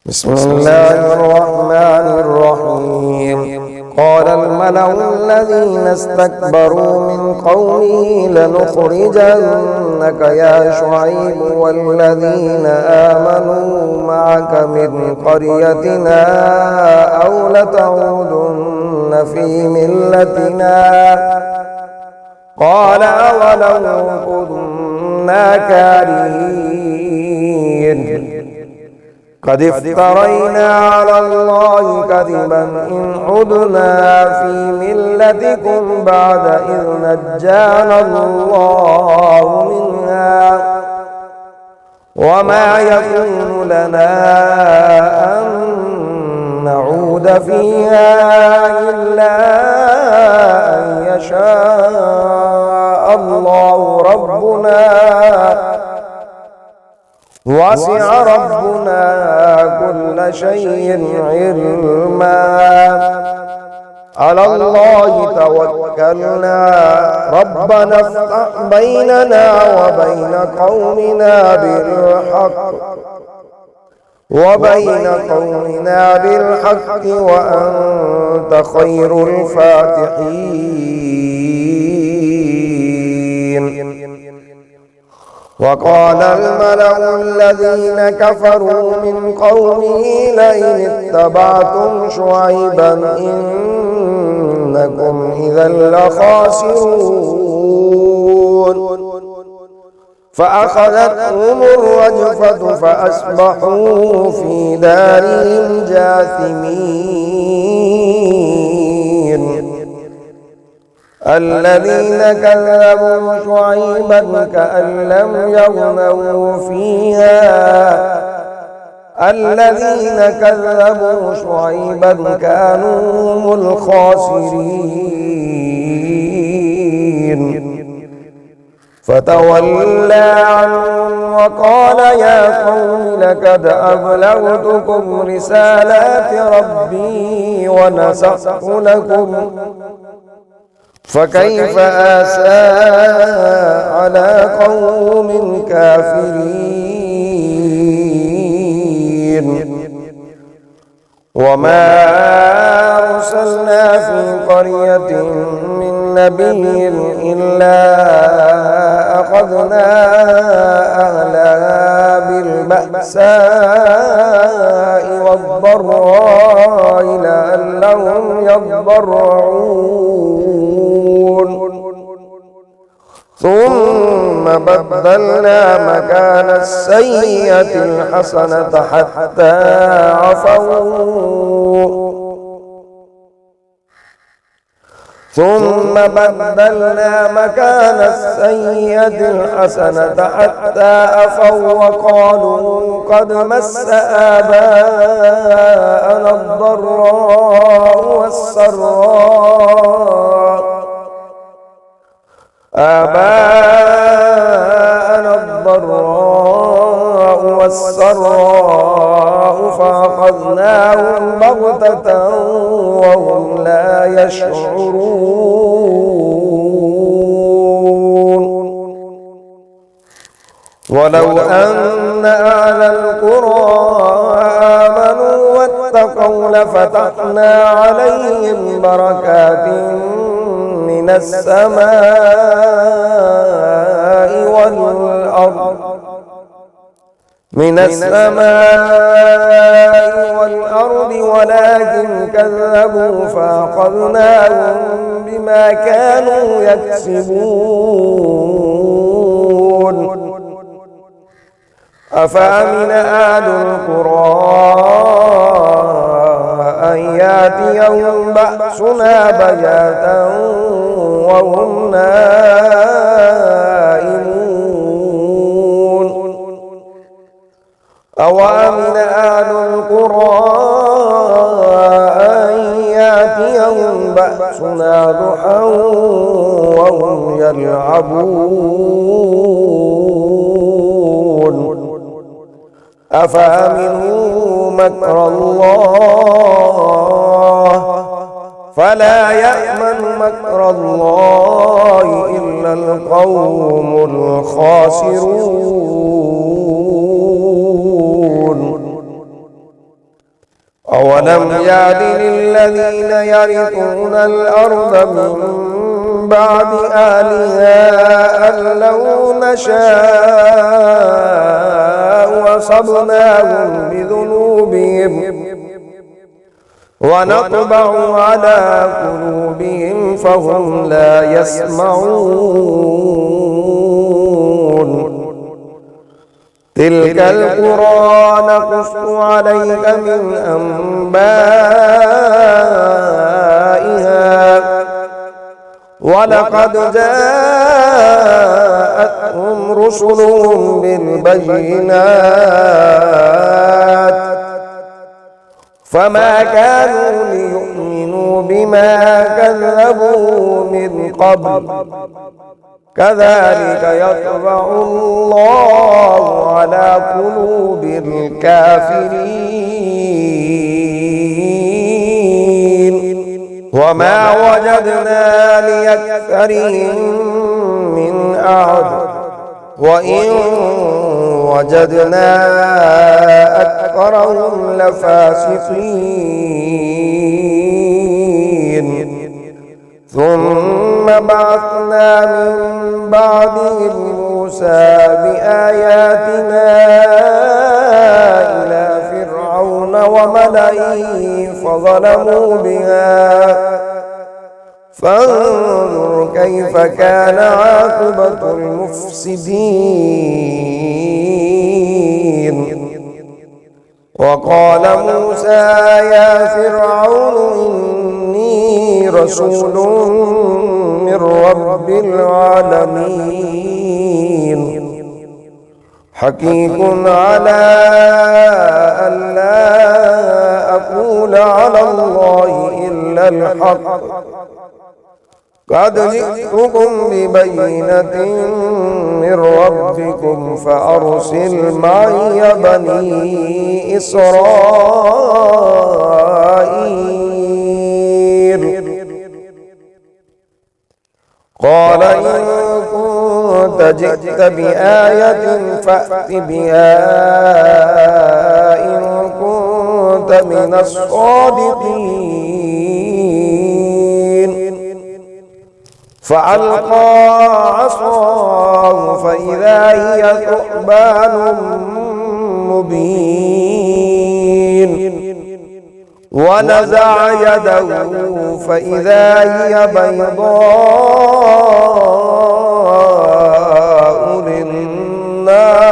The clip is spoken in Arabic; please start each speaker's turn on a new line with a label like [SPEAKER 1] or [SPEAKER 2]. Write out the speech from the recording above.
[SPEAKER 1] بسم الله الرحمن الرحيم. قال الملأ الذين استكبروا من قومه لنخرجنك يا شعيب والذين آمنوا معك من قريتنا أو لتعودن في ملتنا. قال أولو كنا كارهين قد افترينا على الله كذبا إن عدنا في ملتكم بعد إذ نجانا الله منها وما يكون لنا أن نعود فيها إلا أن يشاء الله ربنا وسع ربنا كل شيء علما. على الله توكلنا ربنا افتح بيننا وبين قومنا بالحق وأنت خير الفاتحين. وقال الملأ الذين كفروا من قومه لئن اتبعتم شعيبا إنكم إذا لخاسرون فأخذتهم الرجفة فأصبحوا في دارهم جاثمين. الذين كذبوا شعيبا كأن لم يغنوا فيها الذين كذبوا شعيبا كانوا هم الخاسرين. فتولى عنهم وقال يا قوم لقد أبلغتكم رسالات ربي ونصحت لكم فكيف آسى على قوم كافرين. وما أرسلنا في قرية من نبي إلا أخذنا أهلها بالبأساء والضراء لعلهم يضرعون ثم بدلنا مكان السيئة الحسنة حتى عفوا وقالوا قد مس آباءنا الضراء والسراء فأخذناهم بغتة وهم لا يشعرون. ولو أن أهل القرى آمنوا واتقوا لفتحنا عليهم بركات من السماء والأرض ولكن كذبوا فأخذناهم بما كانوا يكسبون. أفأمن أهل القرى أن يأتيهم بأسنا بياتا وهم نائمون. أوأمن أهل القرى أن يأتيهم بأسنا ضحى وهم يلعبون. أفأمنوا مكر الله فلا يأمن مكر الله إلا القوم الخاسرون. أولم يعد للذين يرثون الأرض من بعد أهلها أن لو نشاء أصبناهم بذنوبهم ونطبع على قلوبهم فهم لا يسمعون تلك القرى نقص عليك من أنبائها ولقد جاءتهم رسلهم بالبينات فما كانوا ليؤمنوا بما كذبوا من قبل كذلك يطبع الله على قلوب الكافرين وما وجدنا لأكثرهم من أحد وإن وجدنا أكثرهم لفاسقين ثم بعثنا من بعدهم موسى بآياتنا إلى فرعون وملئه فظلموا بها فانظر كيف كان عاقبة المفسدين وقال موسى يا فرعون إني رسول من رب العالمين حقيق على أن لا أقول على الله إلا الحق قد جئتكم ببينة من ربكم فأرسل معي بني إسرائيل قال إن كنت جئت بآية فأت بها إن كنت من الصادقين فألقى عصاه فإذا هي ثعبان مبين ونزع يده فإذا هي بيضاء للناظرين